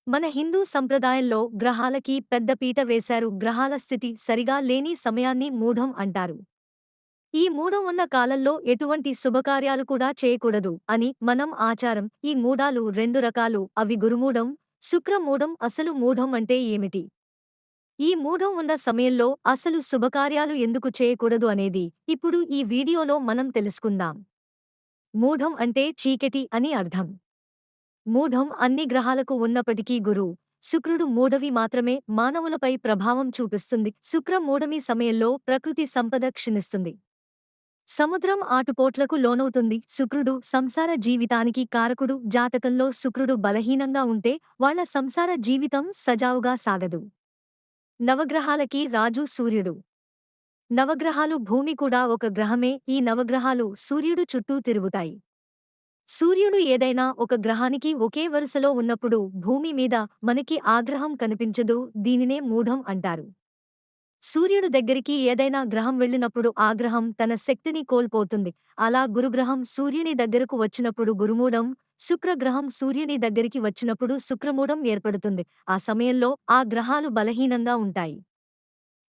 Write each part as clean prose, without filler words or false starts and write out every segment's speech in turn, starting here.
మన హిందూ సంప్రదాయంలో గ్రహాలకి పెద్ద పీట వేశారు. గ్రహాల స్థితి సరిగా లేని సమయాన్ని మూఢం అంటారు. ఈ మూఢం ఉన్న కాలంలో ఎటువంటి శుభకార్యాలు కూడా చేయకూడదు అని మనం ఆచారం. ఈ మూఢాలు రెండు రకాలు, అవి గురుమూఢం, శుక్రమూఢం. అసలు మూఢం అంటే ఏమిటి? ఈ మూఢం ఉన్న సమయంలో అసలు శుభకార్యాలు ఎందుకు చేయకూడదు అనేది ఇప్పుడు ఈ వీడియోలో మనం తెలుసుకుందాం. మూఢం అంటే చీకటి అని అర్థం. మూఢం అన్ని గ్రహాలకు ఉన్నప్పటికీ శుక్రుడు మూఢవి మాత్రమే మానవులపై ప్రభావం చూపిస్తుంది. శుక్ర మూఢమి సమయంలో ప్రకృతి సంపద క్షీణిస్తుంది. సముద్రం ఆటుపోట్లకు లోనవుతుంది. శుక్రుడు సంసార జీవితానికి కారకుడు. జాతకంలో శుక్రుడు బలహీనంగా ఉంటే వాళ్ళ సంసార జీవితం సజావుగా సాగదు. నవగ్రహాలకి రాజు సూర్యుడు. నవగ్రహాలు భూమి కూడా ఒక గ్రహమే. ఈ నవగ్రహాలు సూర్యుడు చుట్టూ తిరుగుతాయి. సూర్యుడు ఏదైనా ఒక గ్రహానికి ఒకే వరుసలో ఉన్నప్పుడు భూమి మీద మనకి ఆ గ్రహం కనిపించదు. దీనినే మూఢం అంటారు. సూర్యుడు దగ్గరికి ఏదైనా గ్రహం వెళ్ళినప్పుడు ఆ గ్రహం తన శక్తిని కోల్పోతుంది. అలా గురుగ్రహం సూర్యుని దగ్గరకు వచ్చినప్పుడు గురుమూఢం, శుక్రగ్రహం సూర్యుని దగ్గరికి వచ్చినప్పుడు శుక్రమూఢం ఏర్పడుతుంది. ఆ సమయంలో ఆ గ్రహాలు బలహీనంగా ఉంటాయి.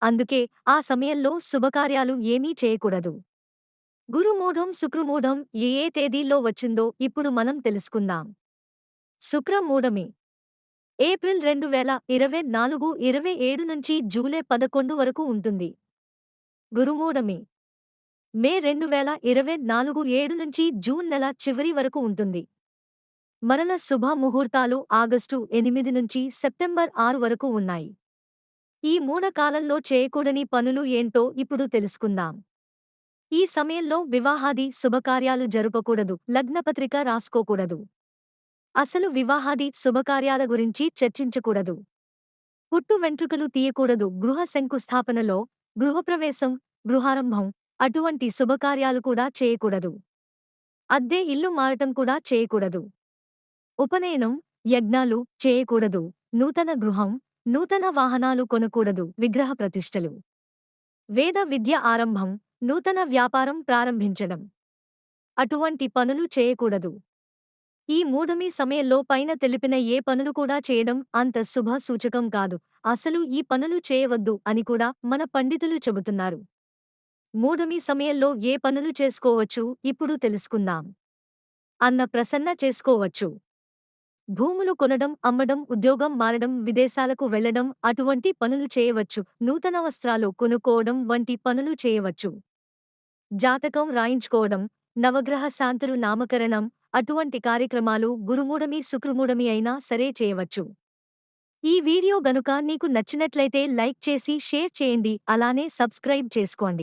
అందుకే ఆ సమయంలో శుభకార్యాలు ఏమీ చేయకూడదు. గురుమూఢం శుక్రమూఢం ఏ ఏ తేదీల్లో వచ్చిందో ఇప్పుడు మనం తెలుసుకుందాం. శుక్రమూఢమి ఏప్రిల్ 2024 27 నుంచి జూలై 11 వరకు ఉంటుంది. గురుమూఢమి మే 2024 7 నుంచి జూన్ నెల చివరి వరకు ఉంటుంది. మరల శుభ ముహూర్తాలు ఆగస్టు 8 నుంచి సెప్టెంబర్ 6 వరకు ఉన్నాయి. ఈ మూఢ కాలంలో చేయకూడని పనులు ఏంటో ఇప్పుడు తెలుసుకుందాం. ఈ సమయంలో వివాహాది శుభకార్యాలు జరుపకూడదు. లగ్నపత్రిక రాసుకోకూడదు. అసలు వివాహాది శుభకార్యాల గురించి చర్చించకూడదు. పుట్టు వెంట్రుకలు తీయకూడదు. గృహ శంకుస్థాపనలో, గృహప్రవేశం, గృహారంభం అటువంటి శుభకార్యాలు కూడా చేయకూడదు. అద్దె ఇల్లు మారటం కూడా చేయకూడదు. ఉపనయనం, యజ్ఞాలు చేయకూడదు. నూతన గృహం, నూతన వాహనాలు కొనకూడదు. విగ్రహ ప్రతిష్టలు, వేద విద్య ఆరంభం, నూతన వ్యాపారం ప్రారంభించడం అటువంటి పనులు చేయకూడదు. ఈ మూఢమి సమయంలో పైన తెలిపిన ఏ పనులు కూడా చేయడం అంత శుభ సూచకం కాదు. అసలు ఈ పనులు చేయవద్దు అని కూడా మన పండితులు చెబుతున్నారు. మూఢమి సమయంలో ఏ పనులు చేసుకోవచ్చు ఇప్పుడు తెలుసుకుందాం. ప్రసన్న చేసుకోవచ్చు. భూములు కొనడం, అమ్మడం, ఉద్యోగం మారడం, విదేశాలకు వెళ్లడం అటువంటి పనులు చేయవచ్చు. నూతన వస్త్రాలు కొనుక్కోవడం వంటి పనులు చేయవచ్చు. జాతకం రాయించుకోవడం, నవగ్రహ శాంతులు నామకరణం అటువంటి కార్యక్రమాలు గురుమూఢమి శుక్రమూఢమి అయినా సరే చేయవచ్చు. ఈ వీడియో గనుక నీకు నచ్చినట్లయితే లైక్ చేసి షేర్ చేయండి. అలానే సబ్స్క్రైబ్ చేసుకోండి.